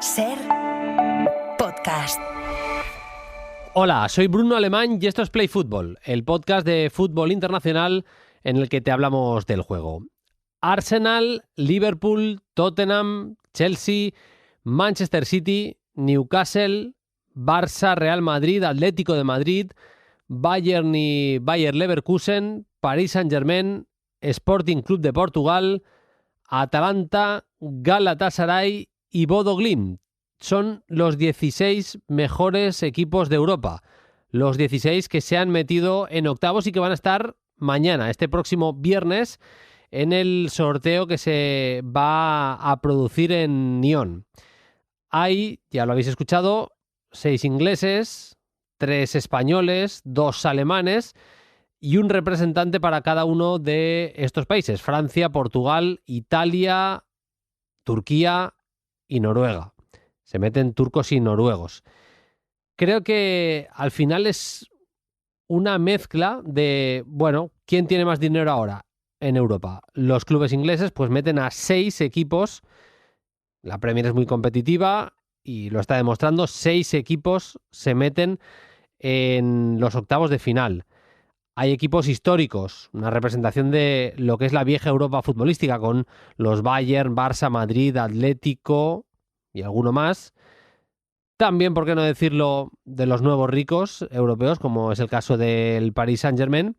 Ser podcast. Hola, soy Bruno Alemán y esto es Play Football, el podcast de fútbol internacional en el que te hablamos del juego. Arsenal, Liverpool, Tottenham, Chelsea, Manchester City, Newcastle, Barça, Real Madrid, Atlético de Madrid, Bayern y Bayer Leverkusen, Paris Saint-Germain, Sporting Club de Portugal, Atalanta, Galatasaray y Bodo Glimt. Son los 16 mejores equipos de Europa. Los 16 que se han metido en octavos y que van a estar mañana, este próximo viernes, en el sorteo que se va a producir en Nyon. Hay, ya lo habéis escuchado, 6 ingleses, 3 españoles, 2 alemanes y un representante para cada uno de estos países: Francia, Portugal, Italia, Turquía y Noruega. Se meten turcos y noruegos. Creo que al final es una mezcla de, bueno, ¿quién tiene más dinero ahora en Europa? Los clubes ingleses pues meten a 6 equipos. La Premier es muy competitiva y lo está demostrando. 6 equipos se meten en los octavos de final. Hay equipos históricos, una representación de lo que es la vieja Europa futbolística, con los Bayern, Barça, Madrid, Atlético y alguno más. También, por qué no decirlo, de los nuevos ricos europeos, como es el caso del Paris Saint-Germain.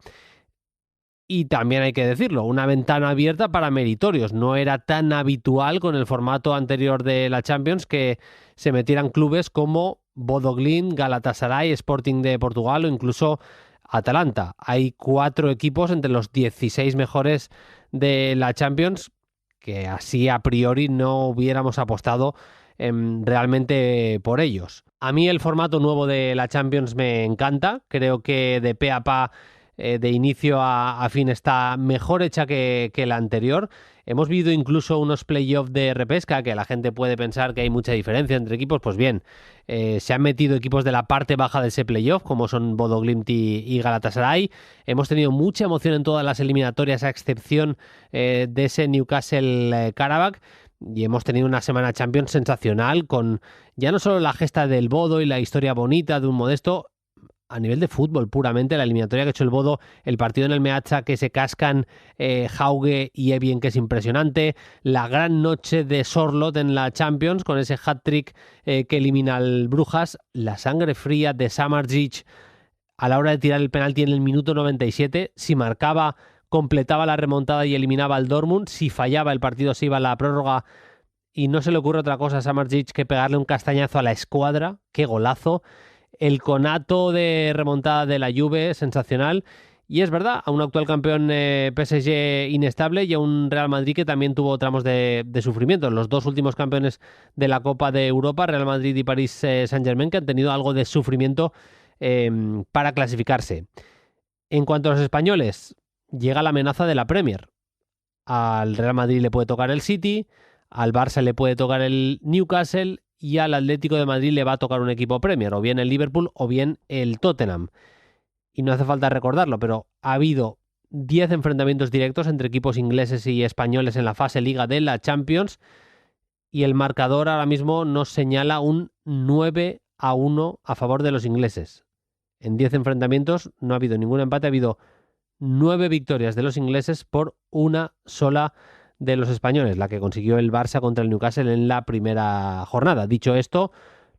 Y también hay que decirlo, una ventana abierta para meritorios. No era tan habitual con el formato anterior de la Champions que se metieran clubes como Bodo Glimt, Galatasaray, Sporting de Portugal o incluso Atalanta. Hay 4 equipos entre los 16 mejores de la Champions que así a priori no hubiéramos apostado realmente por ellos. A mí el formato nuevo de la Champions me encanta. Creo que de pe a pa, de inicio a fin, está mejor hecha que la anterior. Hemos vivido incluso unos playoffs de repesca, que la gente puede pensar que hay mucha diferencia entre equipos. Pues bien, se han metido equipos de la parte baja de ese playoff, como son Bodo Glimt y Galatasaray. Hemos tenido mucha emoción en todas las eliminatorias, a excepción de ese Newcastle Karabakh. Y hemos tenido una semana Champions sensacional, con ya no solo la gesta del Bodo y la historia bonita de un Modesto. A nivel de fútbol puramente, la eliminatoria que ha hecho el Bodo, el partido en el Meazza que se cascan Hauge y Evien, que es impresionante, la gran noche de Sorloth en la Champions con ese hat-trick que elimina al Brujas, la sangre fría de Samardžić a la hora de tirar el penalti en el minuto 97, si marcaba completaba la remontada y eliminaba al Dortmund, si fallaba el partido se iba a la prórroga y no se le ocurre otra cosa a Samardžić que pegarle un castañazo a la escuadra. ¡Qué golazo! El conato de remontada de la Juve, sensacional. Y es verdad, a un actual campeón PSG inestable y a un Real Madrid que también tuvo tramos de sufrimiento. Los dos últimos campeones de la Copa de Europa, Real Madrid y Paris Saint-Germain, que han tenido algo de sufrimiento para clasificarse. En cuanto a los españoles, llega la amenaza de la Premier. Al Real Madrid le puede tocar el City, al Barça le puede tocar el Newcastle y al Atlético de Madrid le va a tocar un equipo Premier, o bien el Liverpool o bien el Tottenham. Y no hace falta recordarlo, pero ha habido 10 enfrentamientos directos entre equipos ingleses y españoles en la fase Liga de la Champions y el marcador ahora mismo nos señala un 9-1 a favor de los ingleses. En 10 enfrentamientos no ha habido ningún empate, ha habido 9 victorias de los ingleses por una sola de los españoles, la que consiguió el Barça contra el Newcastle en la primera jornada. Dicho esto,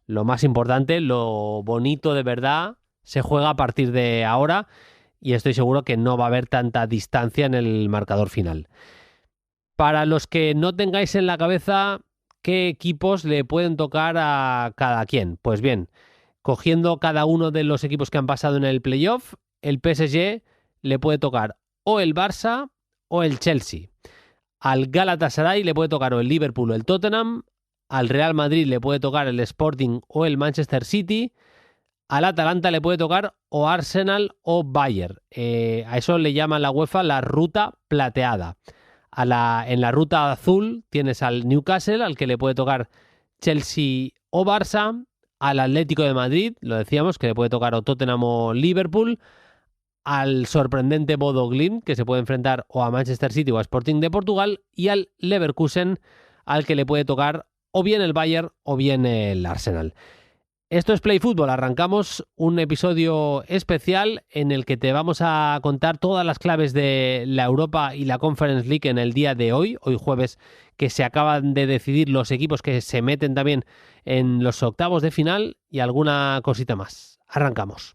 lo más importante, lo bonito de verdad, se juega a partir de ahora y estoy seguro que no va a haber tanta distancia en el marcador final. Para los que no tengáis en la cabeza qué equipos le pueden tocar a cada quien, pues bien, cogiendo cada uno de los equipos que han pasado en el playoff, el PSG le puede tocar o el Barça o el Chelsea. Al Galatasaray le puede tocar o el Liverpool o el Tottenham. Al Real Madrid le puede tocar el Sporting o el Manchester City. Al Atalanta le puede tocar o Arsenal o Bayern. A eso le llama la UEFA la ruta plateada. En la ruta azul tienes al Newcastle, al que le puede tocar Chelsea o Barça. Al Atlético de Madrid, lo decíamos, que le puede tocar o Tottenham o Liverpool. Al sorprendente Bodo Glimt, que se puede enfrentar o a Manchester City o a Sporting de Portugal, y al Leverkusen, al que le puede tocar o bien el Bayern o bien el Arsenal. Esto es Play Fútbol. Arrancamos un episodio especial en el que te vamos a contar todas las claves de la Europa y la Conference League en el día de hoy jueves, que se acaban de decidir los equipos que se meten también en los octavos de final y alguna cosita más. Arrancamos.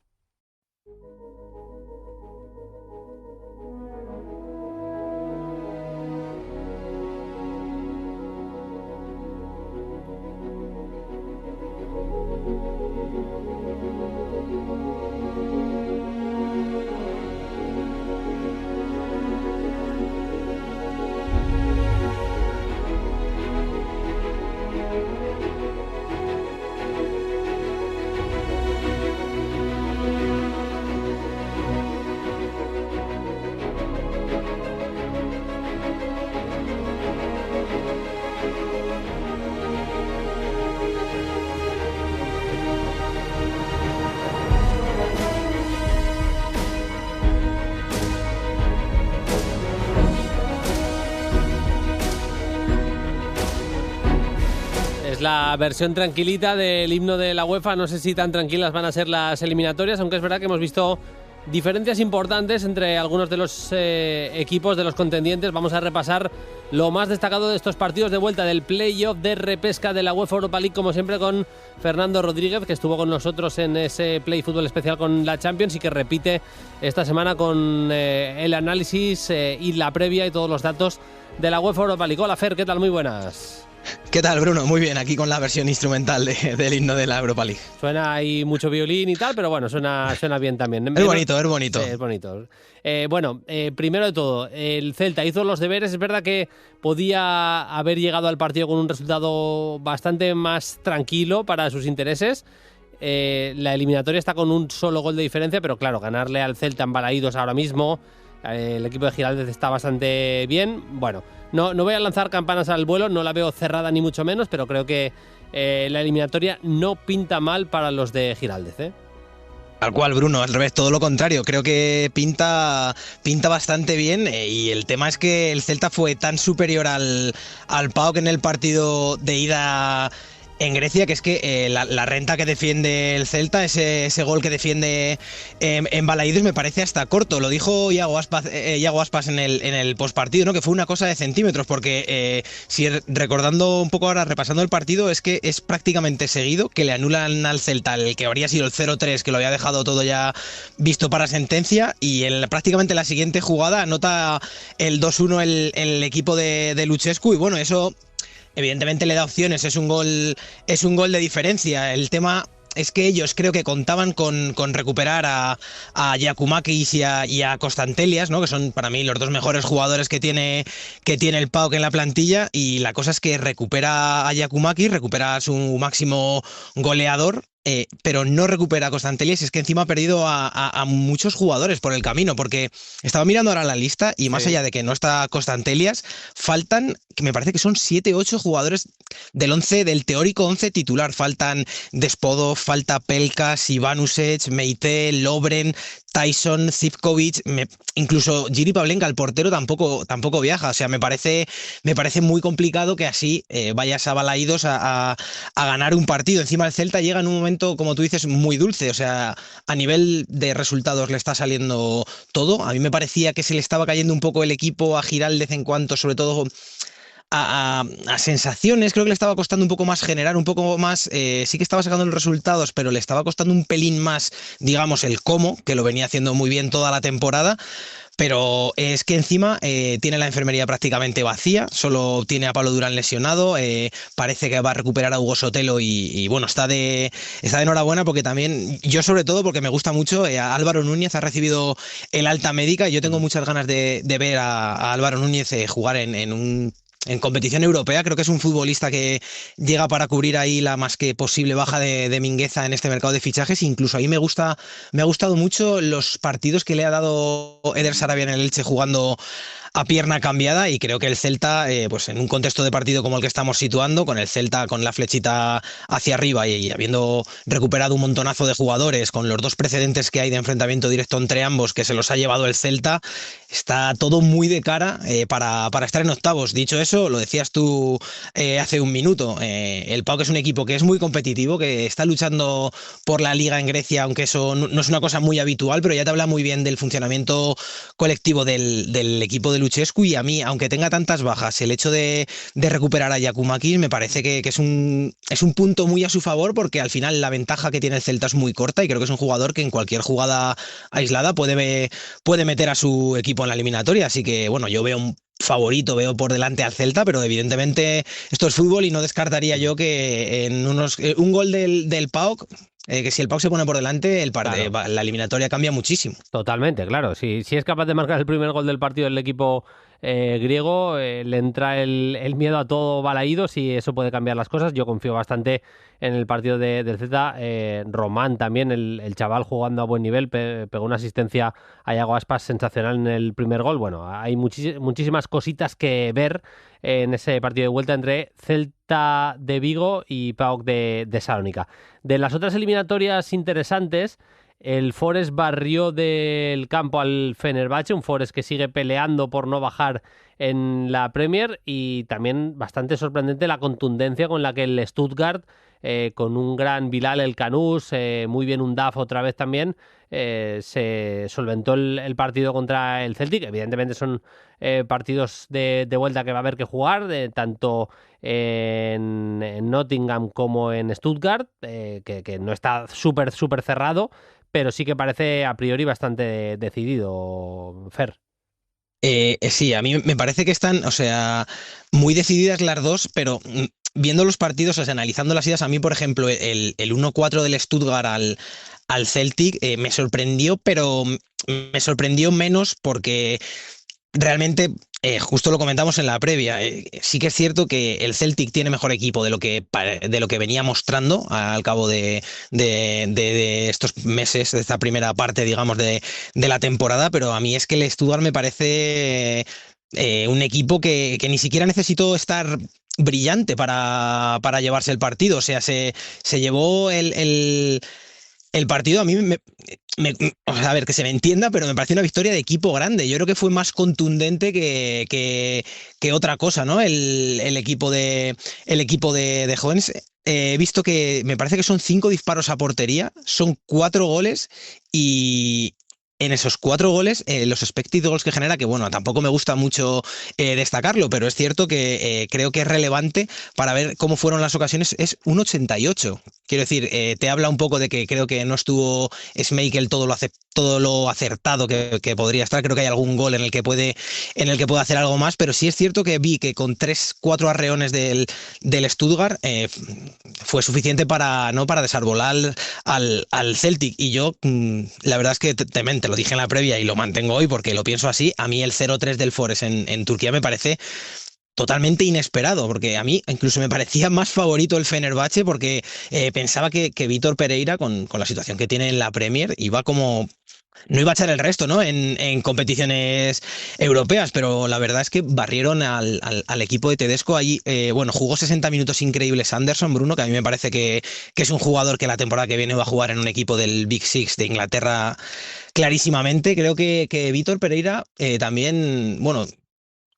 La versión tranquilita del himno de la UEFA. No sé si tan tranquilas van a ser las eliminatorias, aunque es verdad que hemos visto diferencias importantes entre algunos de los equipos, de los contendientes. Vamos a repasar lo más destacado de estos partidos de vuelta del playoff de repesca de la UEFA Europa League, como siempre con Fernando Rodríguez, que estuvo con nosotros en ese Play Fútbol especial con la Champions y que repite esta semana con el análisis y la previa y todos los datos de la UEFA Europa League. Hola Fer, ¿qué tal? Muy buenas. ¿Qué tal, Bruno? Muy bien, aquí con la versión instrumental del himno de la Europa League. Suena ahí mucho violín y tal, pero bueno, suena bien también. Es bonito, es bonito. Sí, es bonito. Primero de todo, el Celta hizo los deberes. Es verdad que podía haber llegado al partido con un resultado bastante más tranquilo para sus intereses. La eliminatoria está con un solo gol de diferencia, pero claro, ganarle al Celta en Balaídos ahora mismo, el equipo de Giraldez está bastante bien. Bueno, no voy a lanzar campanas al vuelo, no la veo cerrada ni mucho menos, pero creo que la eliminatoria no pinta mal para los de Giraldez, ¿eh? Tal cual, Bruno, al revés, todo lo contrario. Creo que pinta bastante bien y el tema es que el Celta fue tan superior al PAOK en el partido de ida en Grecia, que es que la renta que defiende el Celta, ese gol que defiende en Balaídos, me parece hasta corto. Lo dijo Iago Aspas en el postpartido, ¿no? Que fue una cosa de centímetros, porque si recordando un poco ahora, repasando el partido, es que es prácticamente seguido que le anulan al Celta el que habría sido el 0-3, que lo había dejado todo ya visto para sentencia, y prácticamente la siguiente jugada anota el 2-1 el equipo de Luchescu, y bueno, eso evidentemente le da opciones, es un gol de diferencia. El tema es que ellos creo que contaban con recuperar a Giacomakis y a Constantelias, ¿no? Que son para mí los dos mejores jugadores que tiene el PAOK en la plantilla, y la cosa es que recupera a Giacomakis, recupera a su máximo goleador, pero no recupera a Constantelias. Es que encima ha perdido a muchos jugadores por el camino, porque estaba mirando ahora la lista y más allá de que no está Constantelias, faltan, que me parece que son 7-8 jugadores del teórico 11 titular. Faltan Despodov, falta Pelkas, Ivanusec, Meite, Lovren, Tyson, Zivkovic, incluso Jiri Pavlenka, el portero, tampoco viaja. O sea, me parece muy complicado que así vayas a Balaídos a ganar un partido. Encima el Celta llega en un momento, como tú dices, muy dulce. O sea, a nivel de resultados le está saliendo todo. A mí me parecía que se le estaba cayendo un poco el equipo a Giraldez en cuanto, sobre todo, a sensaciones. Creo que le estaba costando un poco más generar, un poco más, sí que estaba sacando los resultados, pero le estaba costando un pelín más, digamos, el cómo, que lo venía haciendo muy bien toda la temporada. Pero es que encima tiene la enfermería prácticamente vacía, solo tiene a Pablo Durán lesionado, parece que va a recuperar a Hugo Sotelo y bueno, está de enhorabuena, porque también, yo sobre todo porque me gusta mucho, a Álvaro Núñez ha recibido el alta médica, y yo tengo muchas ganas de ver a Álvaro Núñez jugar en competición europea. Creo que es un futbolista que llega para cubrir ahí la más que posible baja de Mingueza en este mercado de fichajes. Incluso ahí me ha gustado mucho los partidos que le ha dado Eder Sarabia en el Elche jugando a pierna cambiada, y creo que el Celta, pues en un contexto de partido como el que estamos situando, con el Celta con la flechita hacia arriba y habiendo recuperado un montonazo de jugadores, con los dos precedentes que hay de enfrentamiento directo entre ambos que se los ha llevado el Celta, está todo muy de cara para estar en octavos. Dicho eso, lo decías tú hace un minuto, el PAOK es un equipo que es muy competitivo, que está luchando por la liga en Grecia, aunque eso no es una cosa muy habitual, pero ya te habla muy bien del funcionamiento colectivo del equipo de Luchescu. Y a mí, aunque tenga tantas bajas, el hecho de recuperar a Giakoumakis me parece que es un punto muy a su favor, porque al final la ventaja que tiene el Celta es muy corta, y creo que es un jugador que en cualquier jugada aislada puede meter a su equipo en la eliminatoria. Así que bueno, yo veo un favorito, veo por delante al Celta, pero evidentemente esto es fútbol y no descartaría yo que en un gol del PAOK, que si el PAOK se pone por delante, Claro. la eliminatoria cambia muchísimo. Totalmente, claro. Si es capaz de marcar el primer gol del partido del equipo griego, le entra el miedo a todo balaídos y eso puede cambiar las cosas. Yo confío bastante en el partido del Celta. Román también, el chaval jugando a buen nivel, pegó una asistencia a Iago Aspas sensacional en el primer gol. Bueno, hay muchísimas cositas que ver en ese partido de vuelta entre Celta de Vigo y PAOK de Salónica. De las otras eliminatorias interesantes, el Forest barrió del campo al Fenerbahce, un Forest que sigue peleando por no bajar en la Premier, y también bastante sorprendente la contundencia con la que el Stuttgart, con un gran Bilal El Kanous, muy bien un Duff otra vez también, se solventó el partido contra el Celtic. Evidentemente son partidos de vuelta que va a haber que jugar, tanto en Nottingham como en Stuttgart, que no está súper cerrado, pero sí que parece a priori bastante decidido, Fer. Sí, a mí me parece que están, o sea, muy decididas las dos, pero viendo los partidos, o sea, analizando las idas, a mí, por ejemplo, el 1-4 del Stuttgart al Celtic me sorprendió, pero me sorprendió menos porque realmente, justo lo comentamos en la previa, sí que es cierto que el Celtic tiene mejor equipo de lo que venía mostrando al cabo de estos meses, de esta primera parte, digamos, de la temporada, pero a mí es que el Stuttgart me parece un equipo que ni siquiera necesitó estar brillante para llevarse el partido. O sea, se llevó el partido. A mí o sea, a ver, que se me entienda, pero me pareció una victoria de equipo grande. Yo creo que fue más contundente que otra cosa, ¿no? El equipo de jóvenes. He visto que me parece que son 5 disparos a portería, son 4 goles, y en esos 4 goles, los expected goals que genera, que bueno, tampoco me gusta mucho destacarlo, pero es cierto que creo que es relevante para ver cómo fueron las ocasiones, es un 88. Quiero decir, te habla un poco de que creo que no estuvo Schmeichel todo lo acertado que podría estar. Creo que hay algún gol en el que puede hacer algo más, pero sí es cierto que vi que con 3-4 arreones del Stuttgart fue suficiente para desarbolar al Celtic. Y yo, la verdad es que te lo dije en la previa y lo mantengo hoy porque lo pienso así. A mí el 0-3 del Forest en Turquía me parece totalmente inesperado, porque a mí incluso me parecía más favorito el Fenerbahce, porque pensaba que Vítor Pereira, con la situación que tiene en la Premier, no iba a echar el resto, ¿no? En competiciones europeas, pero la verdad es que barrieron al equipo de Tedesco allí. Bueno, jugó 60 minutos increíbles Anderson, Bruno, que a mí me parece que es un jugador que la temporada que viene va a jugar en un equipo del Big Six de Inglaterra clarísimamente. Creo que Vítor Pereira también, bueno,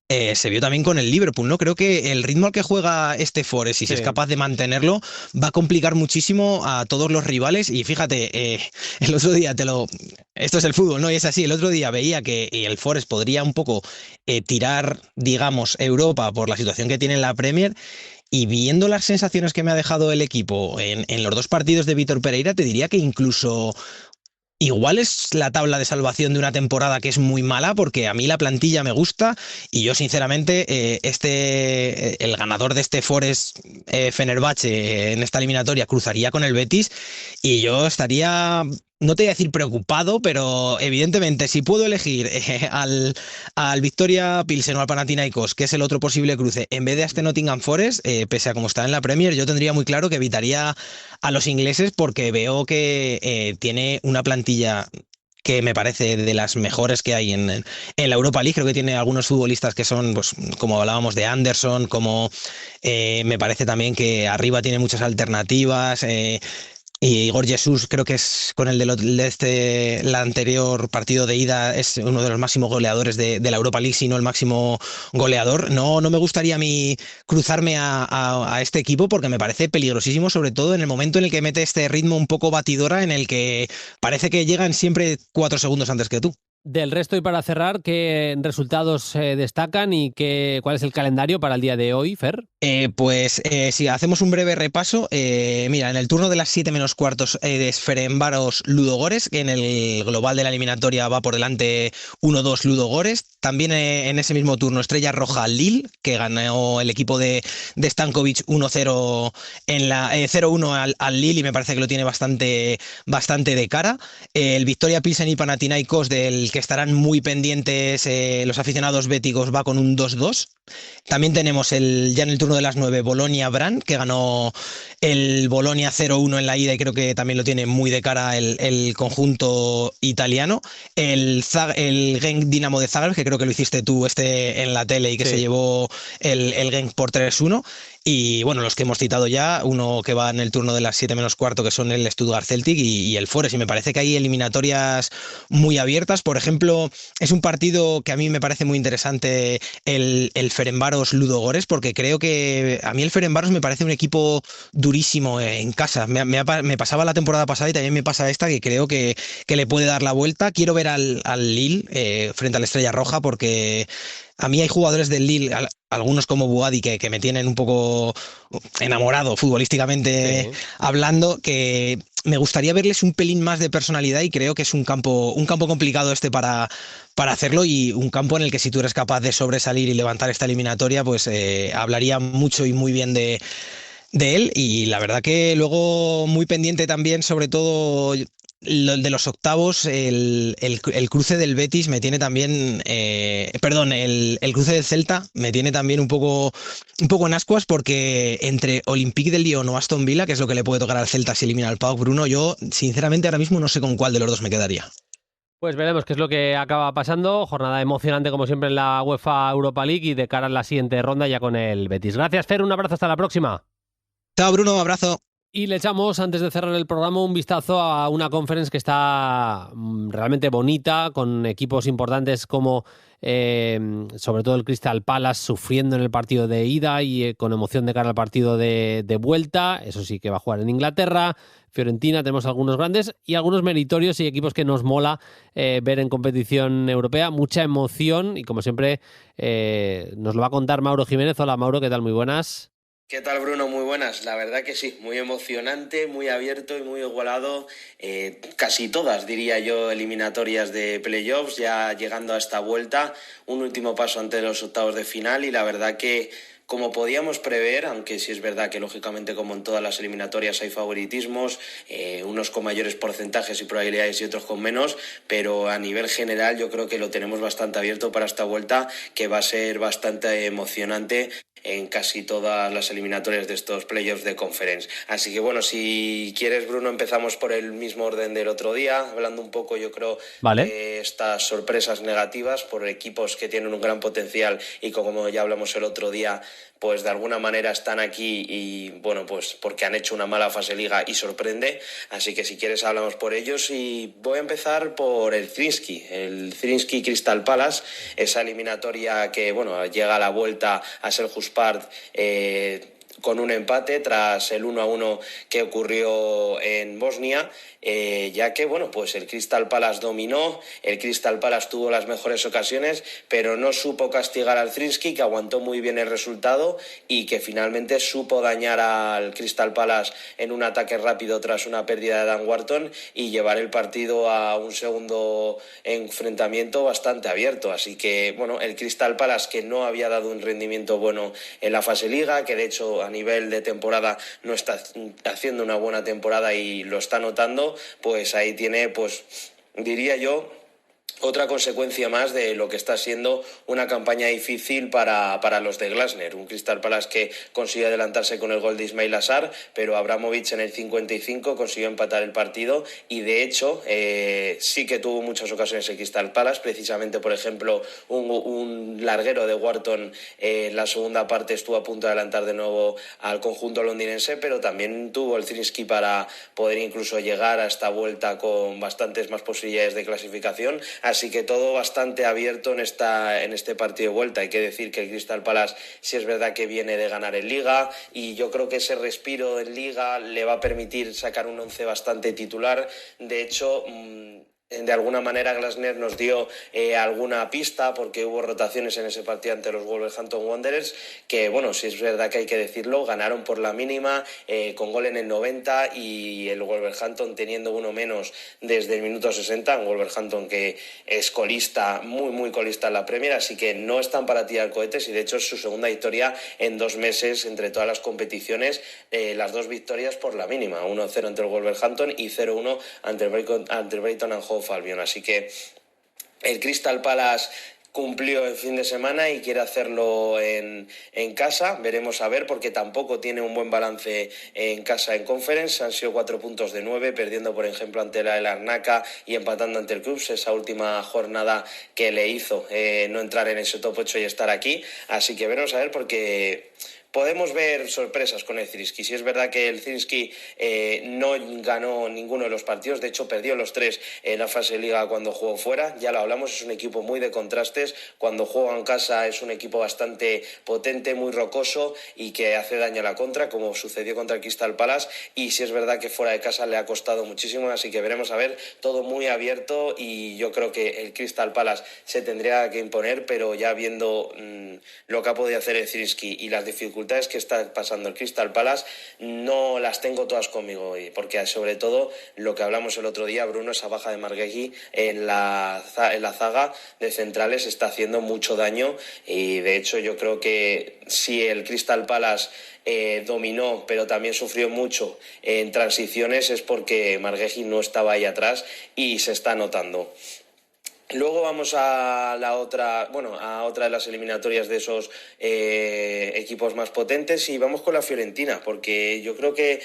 se vio también con el Liverpool, ¿no? Creo que el ritmo al que juega este Forest, si Sí. es capaz de mantenerlo, va a complicar muchísimo a todos los rivales. Y fíjate, el otro día esto es el fútbol, ¿no? Y es así. El otro día veía que el Forest podría un poco tirar, digamos, Europa por la situación que tiene en la Premier. Y viendo las sensaciones que me ha dejado el equipo en los dos partidos de Vítor Pereira, te diría que incluso igual es la tabla de salvación de una temporada que es muy mala, porque a mí la plantilla me gusta, y yo sinceramente el ganador de este Forest Fenerbahce en esta eliminatoria cruzaría con el Betis, y yo estaría, no te voy a decir preocupado, pero evidentemente si puedo elegir al Victoria Pilsen o al Panathinaikos, que es el otro posible cruce, en vez de a este Nottingham Forest, pese a cómo está en la Premier, yo tendría muy claro que evitaría a los ingleses, porque veo que tiene una plantilla que me parece de las mejores que hay en la Europa League. Creo que tiene algunos futbolistas que son, pues, como hablábamos de Anderson, como me parece también que arriba tiene muchas alternativas. Y Igor Jesús, creo que es con el anterior partido de ida, es uno de los máximos goleadores de la Europa League, si no el máximo goleador. No me gustaría a mí cruzarme a este equipo porque me parece peligrosísimo, sobre todo en el momento en el que mete este ritmo un poco batidora, en el que parece que llegan siempre 4 segundos antes que tú. Del resto, y para cerrar, ¿qué resultados destacan y cuál es el calendario para el día de hoy, Fer? Si hacemos un breve repaso, mira, en el turno de las 7 menos cuartos es Ferencváros Ludogorets, que en el global de la eliminatoria va por delante 1-2 Ludogorets. También en ese mismo turno Estrella Roja Lille, que ganó el equipo de Stankovic 1-0 en la 0-1 al Lille, y me parece que lo tiene bastante de cara. El Victoria Pilsen y Panathinaikos, del que estarán muy pendientes los aficionados béticos, va con un 2-2. También tenemos ya en el turno de las 9 Bolonia-Brand, que ganó el Bolonia 0-1 en la ida, y creo que también lo tiene muy de cara el conjunto italiano. El Genk Dinamo de Zagreb, que creo que lo hiciste tú en la tele, y que se llevó el Genk por 3-1. Y bueno, los que hemos citado ya, uno que va en el turno de las 7 menos cuarto, que son el Stuttgart Celtic y el Forest. Y me parece que hay eliminatorias muy abiertas. Por ejemplo, es un partido que a mí me parece muy interesante, el Ferencváros Ludogorets, porque creo que a mí el Ferencváros me parece un equipo durísimo en casa. Me pasaba la temporada pasada y también me pasa esta, que creo que le puede dar la vuelta. Quiero ver al Lille frente a la Estrella Roja, porque a mí hay jugadores del Lille, algunos como Boadi, que me tienen un poco enamorado futbolísticamente hablando, que me gustaría verles un pelín más de personalidad, y creo que es un campo complicado para hacerlo, y un campo en el que, si tú eres capaz de sobresalir y levantar esta eliminatoria, pues hablaría mucho y muy bien de él. Y la verdad que luego muy pendiente también, sobre todo lo de los octavos, el cruce del Betis me tiene también, el cruce del Celta me tiene también un poco en ascuas, porque entre Olympique de Lyon o Aston Villa, que es lo que le puede tocar al Celta si elimina al PAOK, Bruno, yo sinceramente ahora mismo no sé con cuál de los dos me quedaría. Pues veremos qué es lo que acaba pasando. Jornada emocionante, como siempre, en la UEFA Europa League, y de cara a la siguiente ronda ya con el Betis. Gracias, Fer, un abrazo, hasta la próxima. Chao, Bruno, abrazo. Y le echamos, antes de cerrar el programa, un vistazo a una conference que está realmente bonita, con equipos importantes como sobre todo el Crystal Palace sufriendo en el partido de ida y con emoción de cara al partido de vuelta. Eso sí, que va a jugar en Inglaterra. Fiorentina, tenemos algunos grandes y algunos meritorios y equipos que nos mola ver en competición europea. Mucha emoción, y como siempre nos lo va a contar Mauro Jiménez. Hola, Mauro, ¿qué tal? Muy buenas. ¿Qué tal, Bruno? Muy buenas. La verdad que sí, muy emocionante, muy abierto y muy igualado. Casi todas, diría yo, eliminatorias de playoffs, ya llegando a esta vuelta. Un último paso antes de los octavos de final, y la verdad que, como podíamos prever, aunque sí es verdad que lógicamente, como en todas las eliminatorias, hay favoritismos, unos con mayores porcentajes y probabilidades y otros con menos, pero a nivel general yo creo que lo tenemos bastante abierto para esta vuelta, que va a ser bastante emocionante en casi todas las eliminatorias de estos playoffs de conference. Así que bueno, si quieres, Bruno, empezamos por el mismo orden del otro día, hablando un poco, yo creo, de estas sorpresas negativas por equipos que tienen un gran potencial y, como ya hablamos el otro día, pues de alguna manera están aquí y bueno, pues porque han hecho una mala fase liga y sorprende. Así que si quieres hablamos por ellos, y voy a empezar por el Zrinjski Crystal Palace, esa eliminatoria que bueno, llega a la vuelta a Selhurst Park con un empate tras el 1-1 que ocurrió en Bosnia, ya que bueno, pues el Crystal Palace dominó, el Crystal Palace tuvo las mejores ocasiones, pero no supo castigar al Zrinjski, que aguantó muy bien el resultado y que finalmente supo dañar al Crystal Palace en un ataque rápido tras una pérdida de Dan Wharton y llevar el partido a un segundo enfrentamiento bastante abierto. Así que bueno, el Crystal Palace, que no había dado un rendimiento bueno en la fase liga, que de hecho a nivel de temporada no está haciendo una buena temporada y lo está notando, pues ahí tiene, pues diría yo, otra consecuencia más de lo que está siendo una campaña difícil para los de Glasner. Un Crystal Palace que consigue adelantarse con el gol de Ismail Assar, pero Abramovich en el 55 consiguió empatar el partido y de hecho sí que tuvo muchas ocasiones el Crystal Palace. Precisamente, por ejemplo, un larguero de Wharton en la segunda parte estuvo a punto de adelantar de nuevo al conjunto londinense, pero también tuvo el Zrinjski para poder incluso llegar a esta vuelta con bastantes más posibilidades de clasificación. Así que todo bastante abierto en este partido de vuelta. Hay que decir que el Crystal Palace sí es verdad que viene de ganar en Liga y yo creo que ese respiro en Liga le va a permitir sacar un once bastante titular. De hecho, de alguna manera Glasner nos dio alguna pista porque hubo rotaciones en ese partido ante los Wolverhampton Wanderers que, bueno, sí es verdad que hay que decirlo, ganaron por la mínima con gol en el 90 y el Wolverhampton teniendo uno menos desde el minuto 60, un Wolverhampton que es colista, muy muy colista en la Premier, así que no están para tirar cohetes y de hecho es su segunda victoria en 2 meses entre todas las competiciones, las 2 victorias por la mínima, 1-0 ante el Wolverhampton y 0-1 ante el Brighton and Hove Albion. Así que el Crystal Palace cumplió el fin de semana y quiere hacerlo en casa. Veremos a ver, porque tampoco tiene un buen balance en casa en Conference. Han sido 4 puntos de 9, perdiendo por ejemplo ante el Larnaca y empatando ante el Clubs, esa última jornada que le hizo no entrar en ese top 8 y estar aquí. Así que veremos a ver, porque podemos ver sorpresas con el Zrinjski. Sí es verdad que el Zrinjski no ganó ninguno de los partidos, de hecho perdió los 3 en la fase de Liga cuando jugó fuera, ya lo hablamos, es un equipo muy de contrastes, cuando juega en casa es un equipo bastante potente, muy rocoso y que hace daño a la contra, como sucedió contra el Crystal Palace, y sí es verdad que fuera de casa le ha costado muchísimo, así que veremos a ver, todo muy abierto y yo creo que el Crystal Palace se tendría que imponer, pero ya viendo lo que ha podido hacer el Zrinjski y las dificultades que está pasando el Crystal Palace, no las tengo todas conmigo hoy, porque sobre todo lo que hablamos el otro día, Bruno, esa baja de Marguerite en la zaga de centrales está haciendo mucho daño y de hecho yo creo que si el Crystal Palace dominó pero también sufrió mucho en transiciones es porque Marguerite no estaba ahí atrás y se está notando. Luego vamos a otra de las eliminatorias de esos equipos más potentes y vamos con la Fiorentina, porque yo creo que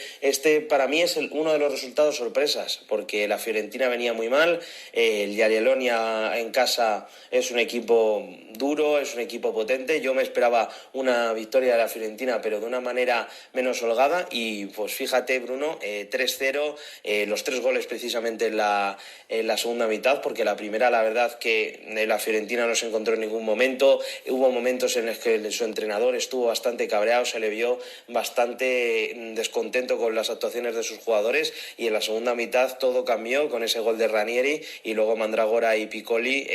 para mí es uno de los resultados sorpresas, porque la Fiorentina venía muy mal, el Jagiellonia en casa es un equipo duro, es un equipo potente, yo me esperaba una victoria de la Fiorentina pero de una manera menos holgada y pues fíjate, Bruno, 3-0, los 3 goles precisamente en la segunda mitad, porque la primera la verdad que la Fiorentina no se encontró en ningún momento, hubo momentos en los que su entrenador estuvo bastante cabreado, se le vio bastante descontento con las actuaciones de sus jugadores y en la segunda mitad todo cambió con ese gol de Ranieri y luego Mandragora y Piccoli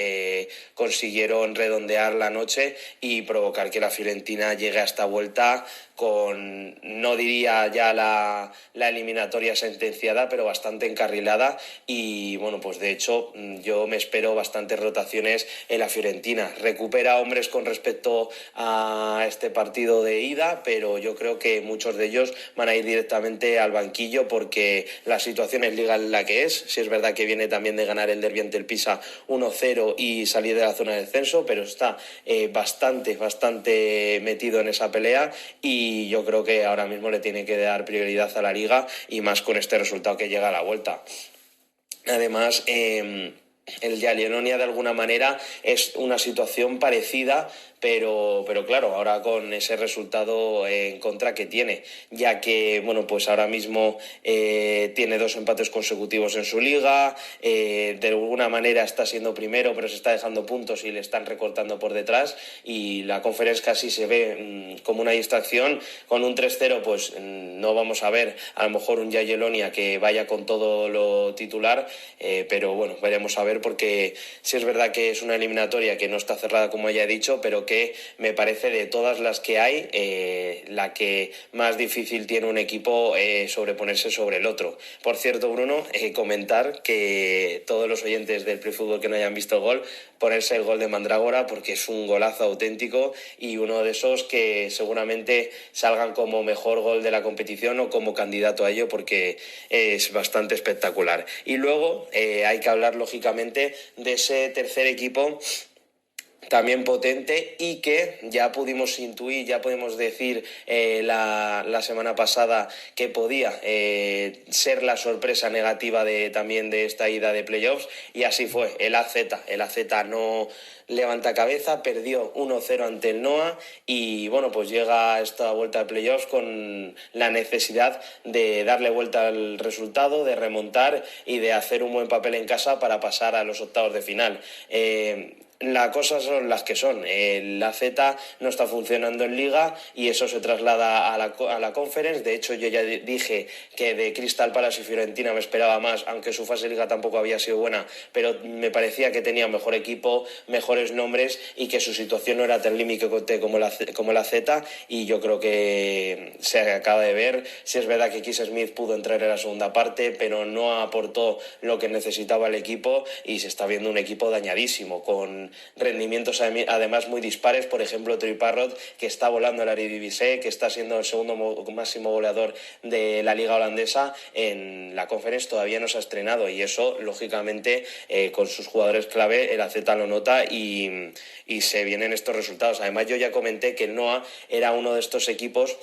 consiguieron redondear la noche y provocar que la Fiorentina llegue a esta vuelta con, no diría ya la eliminatoria sentenciada, pero bastante encarrilada y bueno, pues de hecho yo me espero bastantes rotaciones en la Fiorentina. Recupera hombres con respecto a este partido de ida, pero yo creo que muchos de ellos van a ir directamente al banquillo porque la situación es Liga en la que es. Sí es verdad que viene también de ganar el derbi ante el Pisa 1-0 y salir de la zona de descenso, pero está bastante metido en esa pelea y yo creo que ahora mismo le tiene que dar prioridad a la Liga y más con este resultado que llega a la vuelta. Además, el Jagiellonia de alguna manera es una situación parecida, pero claro, ahora con ese resultado en contra que tiene, ya que bueno, pues ahora mismo tiene 2 empates consecutivos en su liga, de alguna manera está siendo primero, pero se está dejando puntos y le están recortando por detrás y la Conference casi se ve como una distracción. Con un 3-0 pues no vamos a ver a lo mejor un Jagiellonia que vaya con todo lo titular, pero bueno, veremos a ver, porque sí es verdad que es una eliminatoria que no está cerrada como ya he dicho, pero que me parece de todas las que hay la que más difícil tiene un equipo sobreponerse sobre el otro. Por cierto, Bruno, comentar que todos los oyentes del Prefútbol que no hayan visto el gol, ponerse el gol de Mandragora porque es un golazo auténtico y uno de esos que seguramente salgan como mejor gol de la competición o como candidato a ello porque es bastante espectacular. Y luego hay que hablar lógicamente lógicamente, de ese tercer equipo también potente, y que ya pudimos intuir, ya podemos decir la semana pasada que podía ser la sorpresa negativa también de esta ida de playoffs, y así fue. El AZ no levanta cabeza, perdió 1-0 ante el Noah, y bueno, pues llega esta vuelta de playoffs con la necesidad de darle vuelta al resultado, de remontar y de hacer un buen papel en casa para pasar a los octavos de final. Las cosas son las que son. La Z no está funcionando en Liga y eso se traslada a la Conference. De hecho, yo ya dije que de Crystal Palace y Fiorentina me esperaba más, aunque su fase de Liga tampoco había sido buena, pero me parecía que tenía mejor equipo, mejores nombres, y que su situación no era tan límite como la Z, y yo creo que se acaba de ver. Si es verdad que Keith Smith pudo entrar en la segunda parte, pero no aportó lo que necesitaba el equipo, y se está viendo un equipo dañadísimo, con rendimientos además muy dispares. Por ejemplo, Troy Parrott, que está volando en la Eredivisie, que está siendo el segundo máximo goleador de la liga holandesa, en la Conference todavía no se ha estrenado, y eso lógicamente con sus jugadores clave el AZ lo nota y se vienen estos resultados. Además, yo ya comenté que el Noah era uno de estos equipos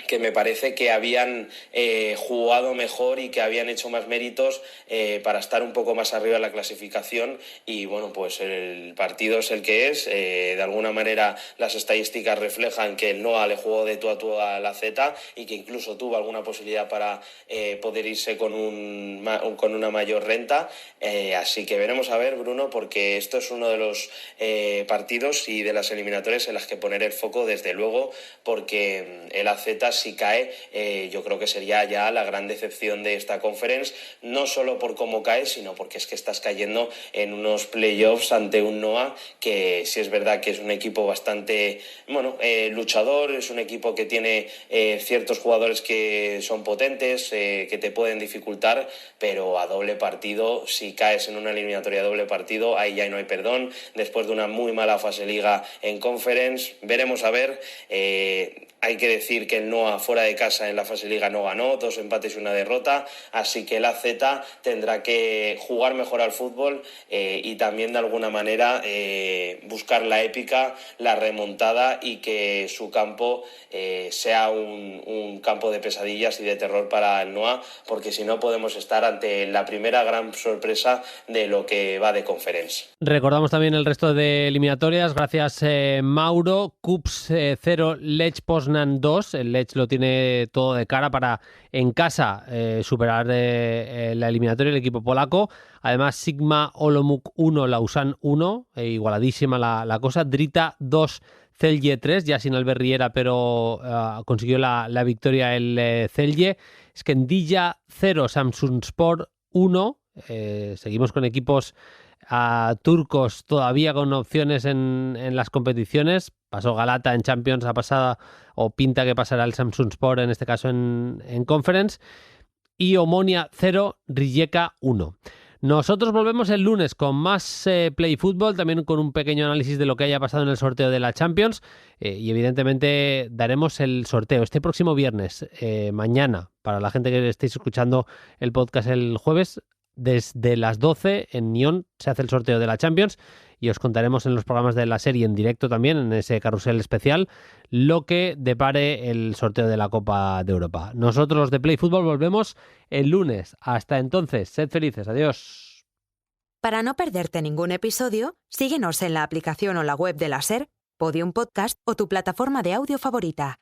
que me parece que habían jugado mejor y que habían hecho más méritos para estar un poco más arriba en la clasificación, y bueno, pues el partido es el que es. De alguna manera las estadísticas reflejan que el Noah le jugó de tú a tú a la Z, y que incluso tuvo alguna posibilidad para poder irse con una mayor renta, así que veremos a ver, Bruno, porque esto es uno de los partidos y de las eliminatorias en las que poner el foco, desde luego, porque el AZ, si cae, yo creo que sería ya la gran decepción de esta Conference, no solo por cómo cae, sino porque es que estás cayendo en unos playoffs ante un Noah que sí es verdad que es un equipo bastante luchador, es un equipo que tiene ciertos jugadores que son potentes, que te pueden dificultar, pero a doble partido, si caes en una eliminatoria a doble partido, ahí ya no hay perdón, después de una muy mala fase Liga en Conference. Veremos a ver. Hay que decir que el Noah fuera de casa en la fase Liga no ganó, 2 empates y una derrota, así que el AZ tendrá que jugar mejor al fútbol y también de alguna manera buscar la épica, la remontada, y que su campo sea un campo de pesadillas y de terror para el Noah, porque si no podemos estar ante la primera gran sorpresa de lo que va de Conference. Recordamos también el resto de eliminatorias. Gracias, Mauro. Kups 0, Lech Poznan 2. El Lech lo tiene todo de cara para en casa superar la eliminatoria el equipo polaco. Además, Sigma Olomouc 1, Lausanne 1. Igualadísima la cosa. Drita 2, Celje 3, ya sin Albert Riera, pero consiguió la victoria el Celje. Skendilla 0, Samsunspor 1. Seguimos con equipos turcos todavía con opciones en las competiciones. Pasó Galata en Champions, ha pasado, o pinta que pasará el Samsunspor, en este caso en Conference. Y Omonia 0, Rijeka 1. Nosotros volvemos el lunes con más Play Fútbol, también con un pequeño análisis de lo que haya pasado en el sorteo de la Champions, y evidentemente daremos el sorteo este próximo viernes, mañana, para la gente que estéis escuchando el podcast el jueves. Desde las 12 en Nyon se hace el sorteo de la Champions, y os contaremos en los programas de la serie en directo también, en ese carrusel especial, lo que depare el sorteo de la Copa de Europa. Nosotros, los de Play Fútbol, volvemos el lunes. Hasta entonces, sed felices. Adiós. Para no perderte ningún episodio, síguenos en la aplicación o la web de la SER, Podium Podcast o tu plataforma de audio favorita.